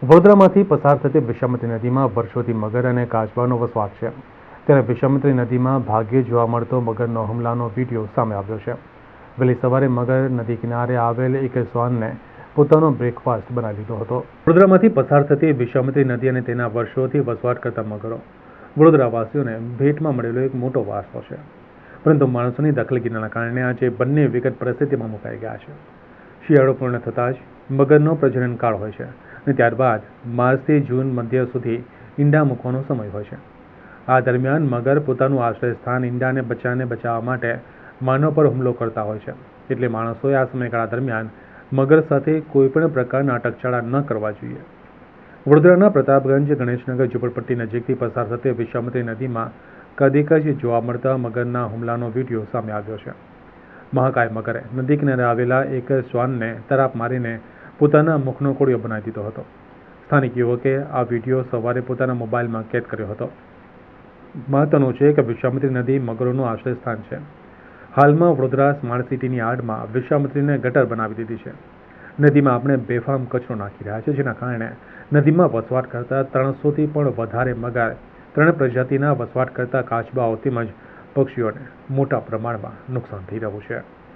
વડોદરામાંથી પસાર થતી વિશ્વામિત્રી નદીમાં વર્ષોથી મગર અને કાચબાનો વસવાટ છે. ત્યારે વિશ્વામિત્રી નદીમાં ભાગ્યે જોવા મળતો મગરનો હુમલાનો વિડીયો સામે આવ્યો છે. વહેલી સવારે મગર નદી કિનારે આવેલ એક શ્વાનને પોતાનો બ્રેકફાસ્ટ બનાવી લીધો હતો. વડોદરામાંથી પસાર થતી વિશ્વામિત્રી નદી અને તેના વર્ષોથી વસવાટ કરતા મગરો વડોદરાવાસીઓને ભેટમાં મળેલો એક મોટો વારસો છે. પરંતુ માણસોની દખલગીરીના કારણે આજે બંને વિકટ પરિસ્થિતિમાં મુકાઈ ગયા છે. શિયાળો પૂર્ણ થતાં જ મગરનો પ્રજનન કાળ હોય છે અને ત્યારબાદ માર્ચથી જૂન મધ્ય સુધી ઈંડા મૂકવાનો સમય હોય છે. આ દરમિયાન મગર પોતાનું આશ્રય સ્થાન ઈંડા અને બચ્ચાને બચાવવા માટે માનવ પર હુમલો કરતા હોય છે. એટલે માણસોએ આ સમયગાળા દરમિયાન મગર સાથે કોઈપણ પ્રકારના અટકચાળા ન કરવા જોઈએ. વડોદરાના પ્રતાપગંજ ગણેશનગર ઝુંપડપટ્ટી નજીકથી પસાર થતી વિશ્વામિત્રી નદીમાં કદીક જ જોવા મળતા મગરના હુમલાનો વિડીયો સામે આવ્યો છે. મહાકાય મગરે નદી કિનારે આવેલા એક શ્વાનને તરાપ મારીને પોતાના મુખનો કોળિયો બનાવી દીધો હતો. સ્થાનિક યુવકે આ વિડીયો સવારે પોતાના મોબાઈલમાં કેદ કર્યો હતો. મહત્વનું છે કે વિશ્વામિત્રી નદી મગરોનું આશ્રય સ્થાન છે. હાલમાં વડોદરા સ્માર્ટ સિટીની આડમાં વિશ્વામિત્રીને ગટર બનાવી દીધી છે. નદીમાં આપણે બેફામ કચરો નાખી રહ્યા છે, જેના કારણે નદીમાં વસવાટ કરતા 300થી પણ વધારે મગર, 3 પ્રજાતિના વસવાટ કરતા કાચબાઓ તેમજ પક્ષીઓને મોટા પ્રમાણમાં નુકસાન થઈ રહ્યું છે.